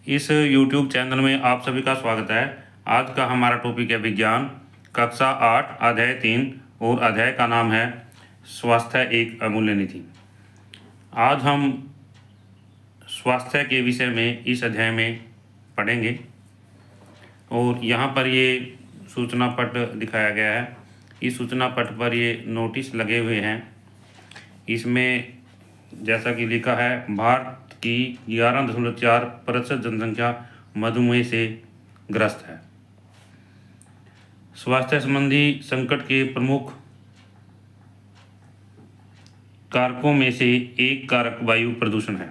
इस YouTube channel में आप सभी का स्वागत है। आज का हमारा टॉपिक है विज्ञान, कक्षा 8 अध्याय 3 और अध्याय का नाम है स्वास्थ्य एक अमूल्य निधि। आज हम स्वास्थ्य के विषय में इस अध्याय में पढ़ेंगे और यहाँ पर ये सूचना पट दिखाया गया है। इस सूचना पट पर ये नोटिस लगे हुए हैं। इसमें जैसा कि लिखा है, भारत की 11.4% जनसंख्या मधुमेह से ग्रस्त है। स्वास्थ्य संबंधी संकट के प्रमुख कारकों में से एक कारक वायु प्रदूषण है।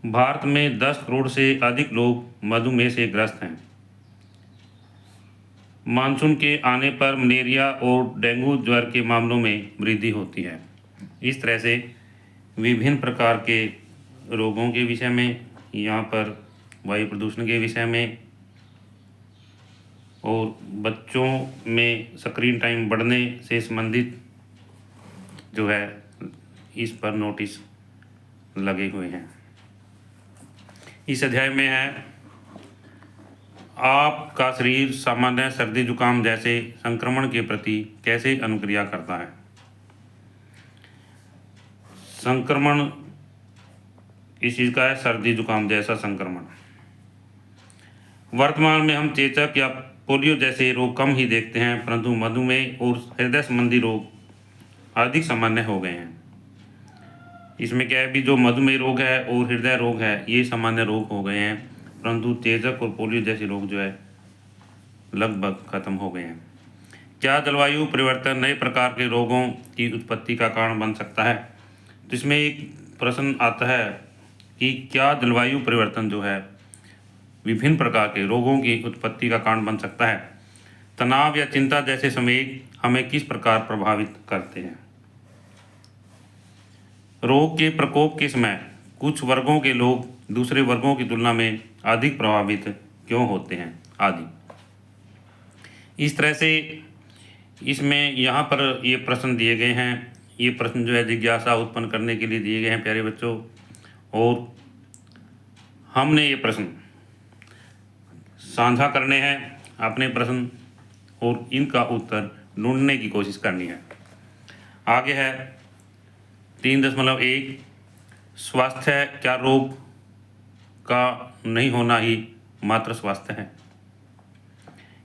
भारत में 10 करोड़ से अधिक लोग मधुमेह से ग्रस्त हैं। मानसून के आने पर मलेरिया और डेंगू ज्वर के मामलों में वृद्धि होती है। इस तरह से विभिन्न प्रकार के रोगों के विषय में, यहाँ पर वायु प्रदूषण के विषय में और बच्चों में स्क्रीन टाइम बढ़ने से संबंधित जो है इस पर नोटिस लगे हुए हैं। इस अध्याय में है, आपका शरीर सामान्य सर्दी जुकाम जैसे संक्रमण के प्रति कैसे अनुक्रिया करता है। संक्रमण इस चीज़ का है, सर्दी जुकाम जैसा संक्रमण। वर्तमान में हम चेचक या पोलियो जैसे रोग कम ही देखते हैं, परंतु मधुमेह और हृदय संबंधी रोग अधिक सामान्य हो गए हैं। इसमें क्या है भी, जो मधुमेह रोग है और हृदय रोग है ये सामान्य रोग हो गए हैं, परंतु चेचक और पोलियो जैसे रोग जो है लगभग खत्म हो गए हैं। क्या जलवायु परिवर्तन नए प्रकार के रोगों की उत्पत्ति का कारण बन सकता है। तो इसमें एक प्रश्न आता है कि क्या जलवायु परिवर्तन जो है विभिन्न प्रकार के रोगों की उत्पत्ति का कारण बन सकता है। तनाव या चिंता जैसे संवेग हमें किस प्रकार प्रभावित करते हैं। रोग के प्रकोप के समय कुछ वर्गों के लोग दूसरे वर्गों की तुलना में अधिक प्रभावित क्यों होते हैं आदि। इस तरह से इसमें यहाँ पर ये प्रश्न दिए गए हैं। ये प्रश्न जो है जिज्ञासा उत्पन्न करने के लिए दिए गए हैं प्यारे बच्चों, और हमने ये प्रश्न साझा करने हैं अपने प्रश्न और इनका उत्तर ढूंढने की कोशिश करनी है। आगे है 3.1, स्वास्थ्य क्या रोग का नहीं होना ही मात्र स्वास्थ्य है।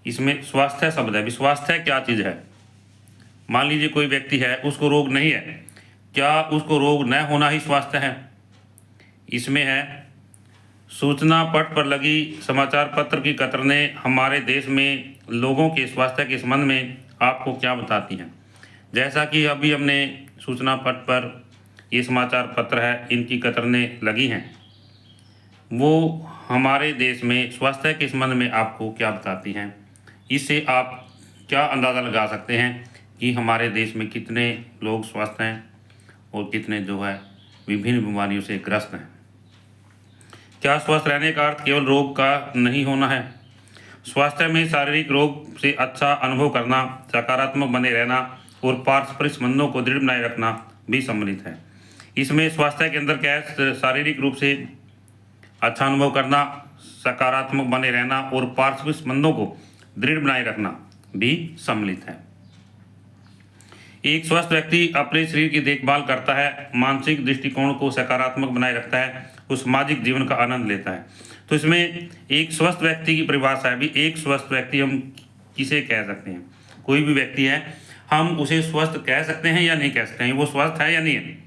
इसमें स्वास्थ्य शब्द है, स्वास्थ्य क्या चीज़ है। मान लीजिए कोई व्यक्ति है, उसको रोग नहीं है, क्या उसको रोग न होना ही स्वास्थ्य है। इसमें है, सूचना पट पर लगी समाचार पत्र की कतरनें हमारे देश में लोगों के स्वास्थ्य के संबंध में आपको क्या बताती हैं। जैसा कि अभी हमने सूचना पट पर ये समाचार पत्र है, इनकी कतरनें लगी हैं, वो हमारे देश में स्वास्थ्य के संबंध में आपको क्या बताती हैं। इससे आप क्या अंदाज़ा लगा सकते हैं कि हमारे देश में कितने लोग स्वस्थ हैं और कितने जो है विभिन्न बीमारियों से ग्रस्त हैं। क्या स्वस्थ रहने का अर्थ केवल रोग का नहीं होना है। स्वास्थ्य में शारीरिक रोग से अच्छा अनुभव करना, सकारात्मक बने रहना और पारस्परिक संबंधों को दृढ़ बनाए रखना भी सम्मिलित है। इसमें स्वास्थ्य के अंदर क्या है, शारीरिक रूप से अच्छा अनुभव करना, सकारात्मक बने रहना और पारस्परिक संबंधों को दृढ़ बनाए रखना भी सम्मिलित है। एक स्वस्थ व्यक्ति अपने शरीर की देखभाल करता है, मानसिक दृष्टिकोण को सकारात्मक बनाए रखता है और सामाजिक जीवन का आनंद लेता है। तो इसमें एक स्वस्थ व्यक्ति की परिभाषा है भी, एक स्वस्थ व्यक्ति हम किसे कह सकते हैं। कोई भी व्यक्ति है, हम उसे स्वस्थ कह सकते हैं या नहीं कह सकते हैं, वो स्वस्थ है या नहीं है।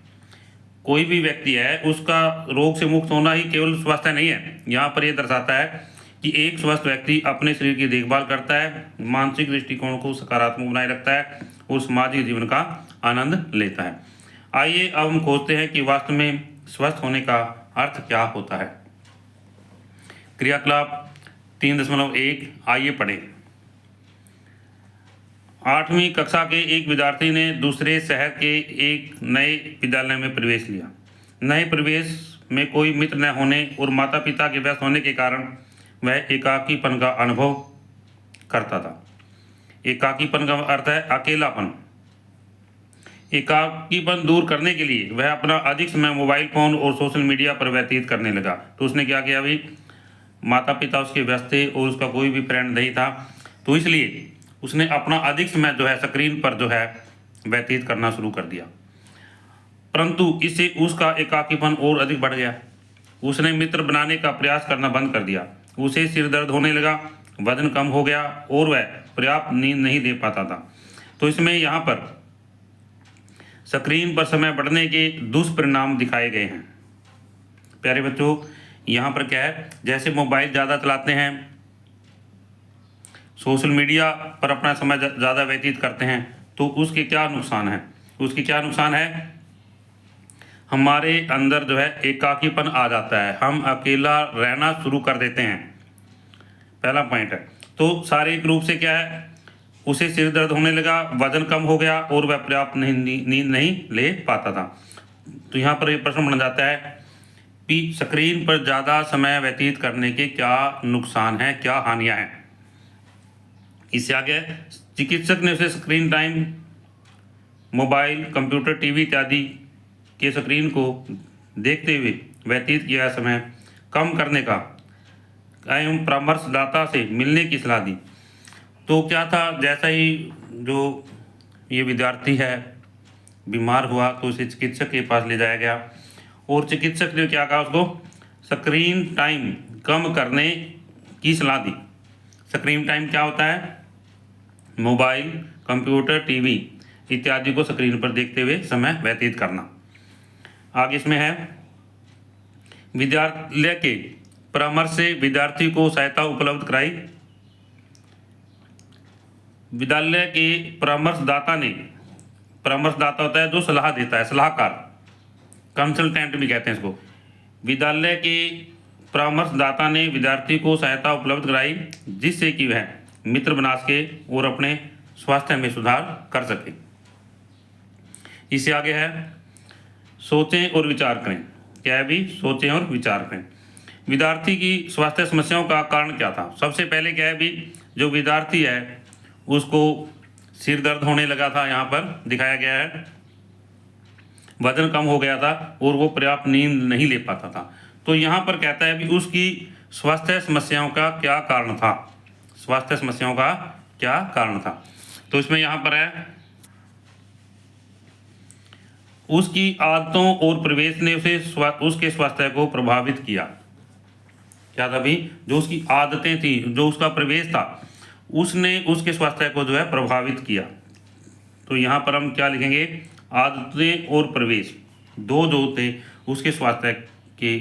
कोई भी व्यक्ति है, उसका रोग से मुक्त होना ही केवल स्वास्थ्य नहीं है। यहाँ पर यह दर्शाता है कि एक स्वस्थ व्यक्ति अपने शरीर की देखभाल करता है, मानसिक दृष्टिकोण को सकारात्मक बनाए रखता है और सामाजिक जीवन का आनंद लेता है। आइए अब हम खोजते हैं कि वास्तव में स्वस्थ होने का अर्थ क्या होता है। क्रियाकलाप 3.1, आइए पढ़ें। 8वीं कक्षा के एक विद्यार्थी ने दूसरे शहर के एक नए विद्यालय में प्रवेश लिया। नए प्रवेश में कोई मित्र न होने और माता पिता के व्यस्त होने के कारण वह एकाकीपन का अनुभव करता था। एकाकीपन का अर्थ है अकेलापन। एकाकीपन दूर करने के लिए वह अपना अधिक समय मोबाइल फ़ोन और सोशल मीडिया पर व्यतीत करने लगा। तो उसने क्या किया भाई, माता पिता उसके व्यस्त थे और उसका कोई भी फ्रेंड नहीं था, तो इसलिए उसने अपना अधिक समय जो है स्क्रीन पर जो है व्यतीत करना शुरू कर दिया। परंतु इससे उसका एकाकीपन और अधिक बढ़ गया। उसने मित्र बनाने का प्रयास करना बंद कर दिया। उसे सिर दर्द होने लगा, वजन कम हो गया और वह पर्याप्त नींद नहीं दे पाता था। तो इसमें यहाँ पर स्क्रीन पर समय बढ़ने के दुष्परिणाम दिखाए गए हैं। प्यारे बच्चों, यहाँ पर क्या है, जैसे मोबाइल ज़्यादा चलाते हैं, सोशल मीडिया पर अपना समय ज़्यादा व्यतीत करते हैं, तो उसके क्या नुकसान है? उसके क्या नुकसान है? हमारे अंदर जो है एकाकीपन आ जाता है, हम अकेला रहना शुरू कर देते हैं, पहला पॉइंट है। तो शारीरिक रूप से क्या है, उसे सिर दर्द होने लगा, वजन कम हो गया और वह पर्याप्त नींद नहीं ले पाता था। तो यहाँ पर ये प्रश्न बन जाता है कि स्क्रीन पर ज़्यादा समय व्यतीत करने के क्या नुकसान हैं, क्या हानियाँ हैं। इससे आगे चिकित्सक ने उसे screen time, mobile, computer, TV इत्यादि के स्क्रीन को देखते हुए व्यतीत किया समय कम करने का एवं परामर्शदाता से मिलने की सलाह दी। तो क्या था, जैसा ही जो ये विद्यार्थी है बीमार हुआ तो उसे चिकित्सक के पास ले जाया गया और चिकित्सक ने क्या कहा, उसको स्क्रीन टाइम कम करने की सलाह दी। स्क्रीन टाइम क्या होता है? मोबाइल, कंप्यूटर, टीवी इत्यादि को स्क्रीन पर देखते हुए समय व्यतीत करना। आगे इसमें है, विद्यालय के परामर्श से विद्यार्थी को सहायता उपलब्ध कराई। विद्यालय के परामर्शदाता होता है जो सलाह देता है, सलाहकार, कंसल्टेंट भी कहते हैं इसको। विद्यालय के परामर्शदाता ने विद्यार्थी को सहायता उपलब्ध कराई जिससे कि वह मित्र बना सके और अपने स्वास्थ्य में सुधार कर सके। इससे आगे है, सोचें और विचार करें। क्या है भी? सोचें और विचार करें। विद्यार्थी की स्वास्थ्य समस्याओं का कारण क्या था? सबसे पहले क्या है भी, जो विद्यार्थी है उसको सिर दर्द होने लगा था, यहाँ पर दिखाया गया है, वजन कम हो गया था और वो पर्याप्त नींद नहीं ले पाता था। तो यहाँ पर कहता है भी उसकी स्वास्थ्य समस्याओं का क्या कारण था, स्वास्थ्य समस्याओं का क्या कारण था। तो इसमें यहाँ पर है, उसकी आदतों और परिवेश ने उसके स्वास्थ्य को प्रभावित किया। क्या था भी? जो उसकी आदतें थी, जो उसका परिवेश था, उसने उसके स्वास्थ्य को जो है प्रभावित किया। तो यहाँ पर हम क्या लिखेंगे, आदतें और परिवेश दो जो थे उसके स्वास्थ्य के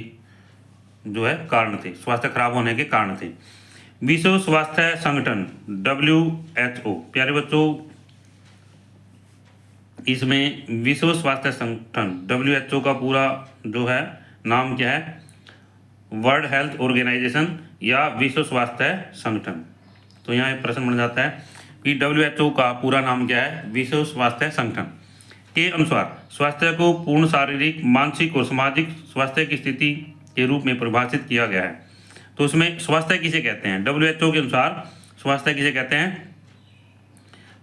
जो है कारण थे, स्वास्थ्य खराब होने के कारण थे। विश्व स्वास्थ्य संगठन WHO, प्यारे बच्चों इसमें विश्व स्वास्थ्य संगठन WHO का पूरा जो है नाम क्या है, वर्ल्ड हेल्थ ऑर्गेनाइजेशन या विश्व स्वास्थ्य संगठन। तो यहाँ एक प्रश्न बन जाता है कि WHO का पूरा नाम क्या है, विश्व स्वास्थ्य संगठन के अनुसार स्वास्थ्य को पूर्ण शारीरिक, मानसिक और सामाजिक स्वास्थ्य की स्थिति के रूप में परिभाषित किया गया है। तो उसमें स्वास्थ्य किसे कहते हैं? WHO के अनुसार स्वास्थ्य किसे कहते हैं?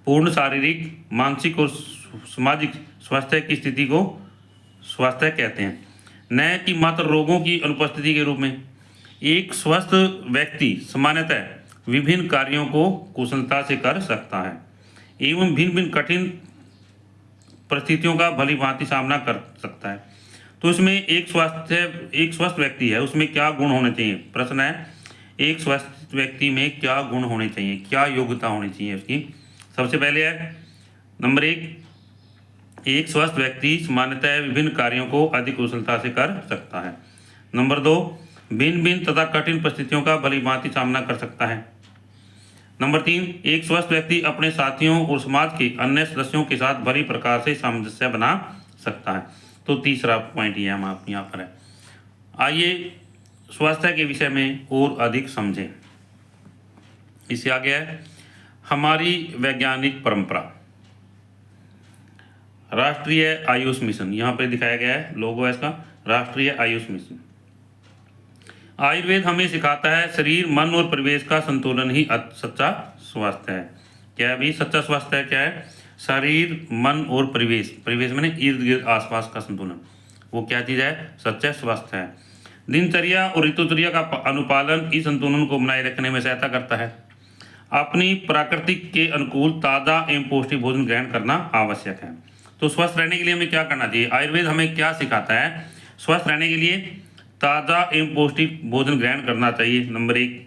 पूर्ण शारीरिक, मानसिक और सामाजिक स्वास्थ्य की स्थिति को स्वास्थ्य कहते हैं, न कि मात्र रोगों की अनुपस्थिति के रूप में। एक स्वस्थ व्यक्ति सामान्यतः विभिन्न कार्यों को कुशलता से कर सकता है एवं भिन्न भिन्न कठिन परिस्थितियों का भली भांति सामना कर सकता है। तो इसमें एक स्वस्थ व्यक्ति है, उसमें क्या गुण होने चाहिए? प्रश्न है, एक स्वस्थ व्यक्ति में क्या गुण होने चाहिए, क्या योग्यता होनी चाहिए उसकी? सबसे पहले है नंबर 1, एक स्वस्थ व्यक्ति सामान्यतः विभिन्न कार्यों को अधिक कुशलता से कर सकता है। नंबर 2, भिन्न भिन्न तथा कठिन परिस्थितियों का भली भांति सामना कर सकता है। नंबर 3, एक स्वस्थ व्यक्ति अपने साथियों और समाज के अन्य सदस्यों के साथ भली प्रकार से सामंजस्य बना सकता है। तो तीसरा पॉइंट ये हम यहाँ पर है। आइए स्वास्थ्य के विषय में और अधिक समझें। इससे आगे है, हमारी वैज्ञानिक परंपरा। राष्ट्रीय आयुष मिशन, यहाँ पे दिखाया गया है, लोगो है इसका, राष्ट्रीय आयुष मिशन। आयुर्वेद हमें सिखाता है शरीर, मन और परिवेश का संतुलन ही सच्चा स्वास्थ्य है। क्या है भी? सच्चा स्वास्थ्य है क्या है? शरीर, मन और परिवेश, परिवेश मैंने इर्द गिर्द आसपास का संतुलन, वो क्या चीज़ है? सच्चा स्वास्थ्य है। दिनचर्या और ऋतुचर्या का अनुपालन इस संतुलन को बनाए रखने में सहायता करता है। अपनी प्राकृतिक के अनुकूल ताज़ा एवं पौष्टिक भोजन ग्रहण करना आवश्यक है। तो स्वस्थ रहने के लिए हमें क्या करना चाहिए? आयुर्वेद हमें क्या सिखाता है? स्वस्थ रहने के लिए ताज़ा एवं पौष्टिक भोजन ग्रहण करना चाहिए। नंबर 1,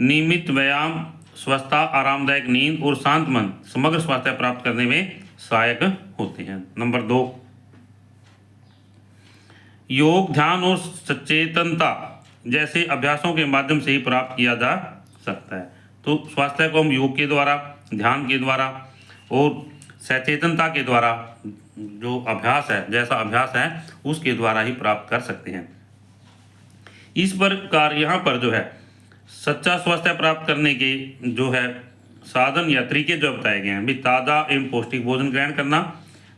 नियमित व्यायाम, स्वस्थता, आरामदायक नींद और शांत मन समग्र स्वास्थ्य प्राप्त करने में सहायक होते हैं। नंबर 2, योग, ध्यान और सचेतनता जैसे अभ्यासों के माध्यम से ही प्राप्त किया जा सकता है। तो स्वास्थ्य को हम योग के द्वारा, ध्यान के द्वारा और सचेतनता के द्वारा, जो अभ्यास है, जैसा अभ्यास है उसके द्वारा ही प्राप्त कर सकते हैं। इस प्रकार यहाँ पर जो है सच्चा स्वास्थ्य प्राप्त करने के जो है साधन या तरीके जो बताए गए हैं भी, ताज़ा एवं पौष्टिक भोजन ग्रहण करना,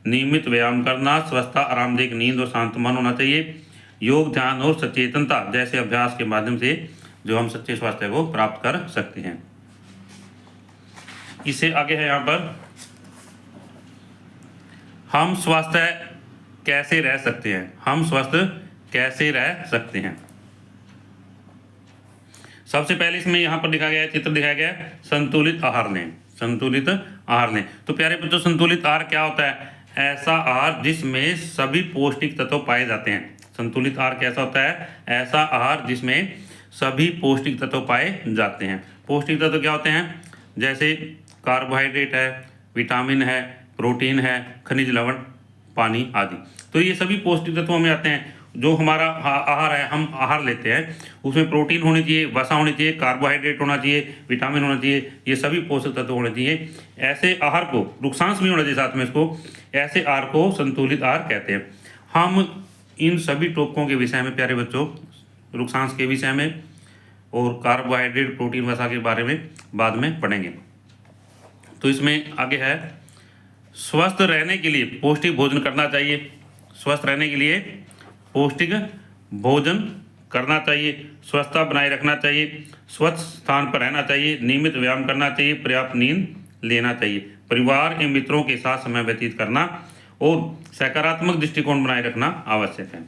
नियमित व्यायाम करना, स्वस्थता, आरामदायक नींद और शांत मन होना चाहिए, योग, ध्यान और सचेतनता जैसे अभ्यास के माध्यम से जो हम सच्चे स्वास्थ्य को प्राप्त कर सकते हैं। इससे आगे है यहाँ पर, हम स्वस्थ कैसे रह सकते हैं? हम स्वस्थ कैसे रह सकते हैं? सबसे पहले इसमें यहाँ पर दिखाया गया है, चित्र दिखाया गया है, संतुलित आहार लें। संतुलित आहार लें। तो प्यारे बच्चों, संतुलित आहार क्या होता है? ऐसा आहार जिसमें सभी पौष्टिक तत्व पाए जाते हैं। संतुलित आहार कैसा होता है? ऐसा आहार जिसमें सभी पौष्टिक तत्व पाए जाते हैं। पौष्टिक तत्व क्या होते हैं? जैसे कार्बोहाइड्रेट है, विटामिन है, प्रोटीन है, खनिज लवण, पानी आदि। तो ये सभी पौष्टिक तत्व में आते हैं। जो हमारा आहार है, हम आहार लेते हैं, उसमें प्रोटीन होनी चाहिए, वसा होनी चाहिए, कार्बोहाइड्रेट होना चाहिए, विटामिन होना चाहिए, ये सभी पोषक तत्व होने चाहिए। ऐसे आहार को, रुक्षांश भी होना चाहिए साथ में इसको, ऐसे आहार को संतुलित आहार कहते हैं। हम इन सभी टॉपिकों के विषय में प्यारे बच्चों, रुक्षांश के विषय में और कार्बोहाइड्रेट, प्रोटीन, वसा के बारे में बाद में पढ़ेंगे। तो इसमें आगे है, स्वस्थ रहने के लिए पौष्टिक भोजन करना चाहिए। स्वस्थ रहने के लिए पौष्टिक भोजन करना चाहिए, स्वस्थता बनाए रखना चाहिए, स्वच्छ स्थान पर रहना चाहिए, नियमित व्यायाम करना चाहिए, पर्याप्त नींद लेना चाहिए, परिवार एवं मित्रों के साथ समय व्यतीत करना और सकारात्मक दृष्टिकोण बनाए रखना आवश्यक है।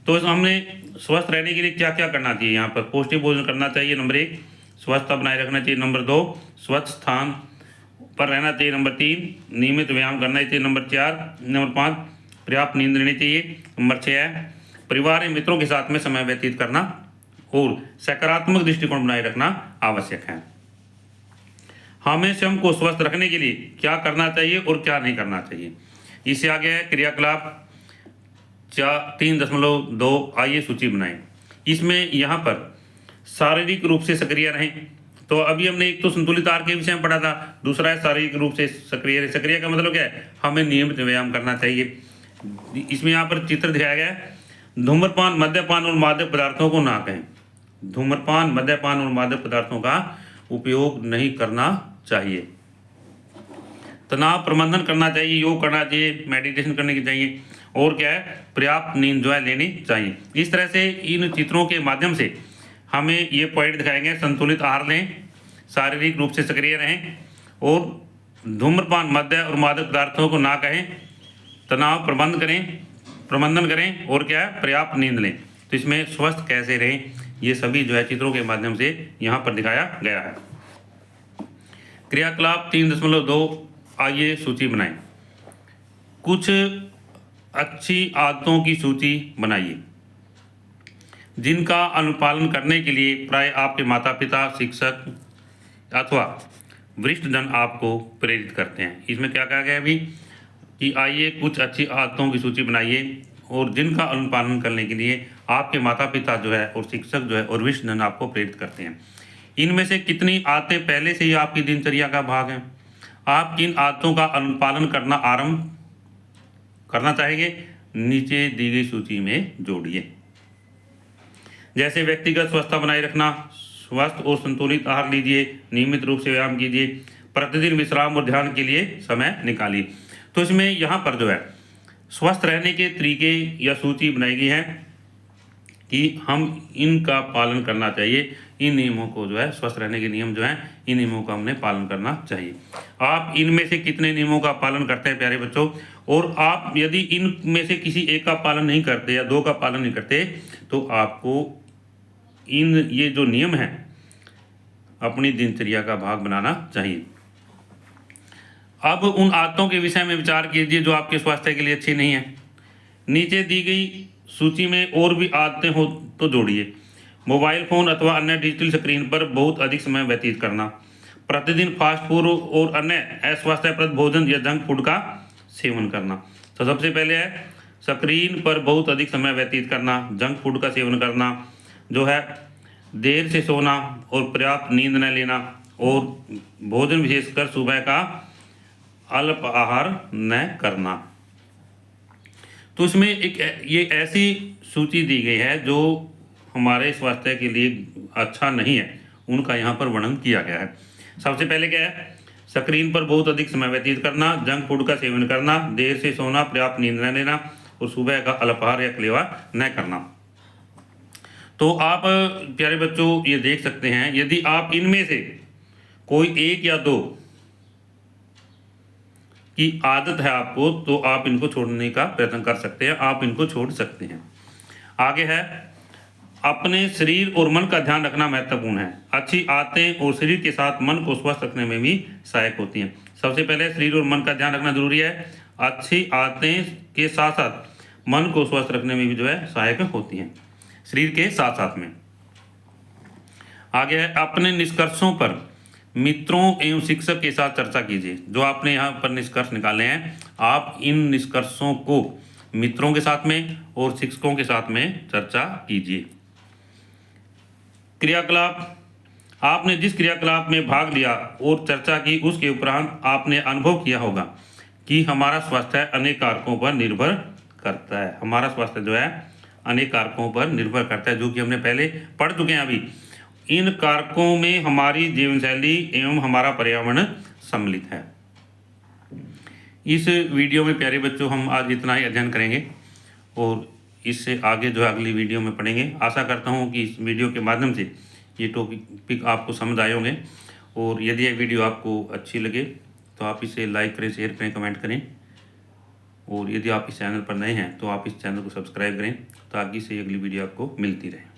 तो हमने स्वस्थ रहने के लिए क्या क्या करना चाहिए? यहाँ पर पौष्टिक भोजन करना चाहिए, नंबर 1, स्वस्थता बनाए रखना चाहिए, नंबर 2, स्वच्छ स्थान पर रहना चाहिए, नंबर 3, नियमित व्यायाम करना चाहिए, नंबर 4, नंबर 5, पर्याप्त नींद लेनी चाहिए, नंबर 6 है परिवार एवं मित्रों के साथ में समय व्यतीत करना और सकारात्मक दृष्टिकोण बनाए रखना आवश्यक है। हमें स्वयं को स्वस्थ रखने के लिए क्या करना चाहिए और क्या नहीं करना चाहिए? इससे आगे है क्रियाकलाप 3.2, आइए सूची बनाएं। इसमें यहाँ पर शारीरिक रूप से सक्रिय रहें। तो अभी हमने एक तो संतुलित आहार के विषय में पढ़ा था, दूसरा है शारीरिक रूप से सक्रिय। सक्रिय का मतलब क्या है? हमें नियमित व्यायाम करना चाहिए। इसमें यहाँ पर चित्र दिखाया गया है, धूम्रपान, मद्यपान और मादक पदार्थों को ना कहें। धूम्रपान, मद्यपान और मादक पदार्थों का उपयोग नहीं करना चाहिए। तनाव प्रबंधन करना चाहिए, योग करना चाहिए, मेडिटेशन करने की चाहिए और क्या है, पर्याप्त नींद जो है लेनी चाहिए। इस तरह से इन चित्रों के माध्यम से हमें ये पॉइंट दिखाएंगे, संतुलित आहार लें, शारीरिक रूप से सक्रिय रहें और धूम्रपान, मद्य और मादक पदार्थों को ना कहें, तनाव प्रबंधन करें और क्या है, पर्याप्त नींद लें। तो इसमें स्वस्थ कैसे रहें, ये सभी जो है चित्रों के माध्यम से यहाँ पर दिखाया गया है। क्रियाकलाप 3.2, आइए सूची बनाएं। कुछ अच्छी आदतों की सूची बनाइए जिनका अनुपालन करने के लिए प्राय आपके माता पिता, शिक्षक अथवा वरिष्ठ जन आपको प्रेरित करते हैं। इसमें क्या कहा गया है अभी कि आइए कुछ अच्छी आदतों की सूची बनाइए और जिनका अनुपालन करने के लिए आपके माता पिता जो है और शिक्षक जो है और वरिष्ठ जन आपको प्रेरित करते हैं। इनमें से कितनी आदतें पहले से ही आपकी दिनचर्या का भाग हैं? आप किन आदतों का अनुपालन करना आरंभ करना चाहेंगे? नीचे दी गई सूची में जोड़िए। जैसे व्यक्तिगत स्वच्छता बनाए रखना, स्वस्थ और संतुलित आहार लीजिए, नियमित रूप से व्यायाम कीजिए, प्रतिदिन विश्राम और ध्यान के लिए समय निकालिए। तो इसमें यहाँ पर जो है स्वस्थ रहने के तरीके या सूची बनाई गई है। कि हम इनका पालन करना चाहिए। इन नियमों को जो है, स्वस्थ रहने के नियम जो हैं, इन नियमों का हमने पालन करना चाहिए। आप इनमें से कितने नियमों का पालन करते हैं प्यारे बच्चों? और आप यदि इनमें से किसी एक का पालन नहीं करते या दो का पालन नहीं करते, तो आपको ये जो नियम हैं अपनी दिनचर्या का भाग बनाना चाहिए। अब उन आदतों के विषय में विचार कीजिए जो आपके स्वास्थ्य के लिए अच्छी नहीं है। नीचे दी गई सूची में और भी आदतें हो तो जोड़िए। मोबाइल फ़ोन अथवा अन्य डिजिटल स्क्रीन पर बहुत अधिक समय व्यतीत करना, प्रतिदिन फास्ट फूड और अन्य अस्वास्थ्यप्रद भोजन या जंक फूड का सेवन करना। तो सबसे पहले है स्क्रीन पर बहुत अधिक समय व्यतीत करना, जंक फूड का सेवन करना, जो है देर से सोना और पर्याप्त नींद न लेना, और भोजन विशेषकर सुबह का अल्प आहार न करना। तो इसमें एक ये ऐसी सूची दी गई है जो हमारे स्वास्थ्य के लिए अच्छा नहीं है, उनका यहाँ पर वर्णन किया गया है। सबसे पहले क्या है? स्क्रीन पर बहुत अधिक समय व्यतीत करना, जंक फूड का सेवन करना, देर से सोना, पर्याप्त नींद न लेना और सुबह का अल्पाहार या कलेवा न करना। तो आप प्यारे बच्चों ये देख सकते हैं, यदि आप इनमें से कोई एक या दो की आदत है आपको, तो आप इनको छोड़ने का प्रयत्न कर सकते हैं, आप इनको छोड़ सकते हैं। आगे है अपने शरीर और मन का ध्यान रखना महत्वपूर्ण है। अच्छी आदतें और शरीर के साथ मन को स्वस्थ रखने में भी सहायक होती हैं। सबसे पहले शरीर और मन का ध्यान रखना जरूरी है। अच्छी आदतें के साथ साथ मन को स्वस्थ रखने में भी जो है सहायक होती हैं, शरीर के साथ साथ में। आगे है अपने निष्कर्षों पर मित्रों एवं शिक्षक के साथ चर्चा कीजिए। जो आपने यहाँ पर निष्कर्ष निकाले हैं, आप इन निष्कर्षों को मित्रों के साथ में और शिक्षकों के साथ में चर्चा कीजिए। क्रियाकलाप, आपने जिस क्रियाकलाप में भाग लिया और चर्चा की, उसके उपरांत आपने अनुभव किया होगा कि हमारा स्वास्थ्य अनेक कारकों पर निर्भर करता है। हमारा स्वास्थ्य जो है अनेक कारकों पर निर्भर करता है, जो कि हमने पहले पढ़ चुके हैं। अभी इन कारकों में हमारी जीवनशैली एवं हमारा पर्यावरण सम्मिलित है। इस वीडियो में प्यारे बच्चों हम आज इतना ही अध्ययन करेंगे और इससे आगे जो है अगली वीडियो में पढ़ेंगे। आशा करता हूँ कि इस वीडियो के माध्यम से ये टॉपिक आपको समझ आए होंगे, और यदि ये वीडियो आपको अच्छी लगे तो आप इसे लाइक करें, शेयर करें, कमेंट करें, और यदि आप इस चैनल पर नए हैं तो आप इस चैनल को सब्सक्राइब करें ताकि से अगली वीडियो आपको मिलती रहे।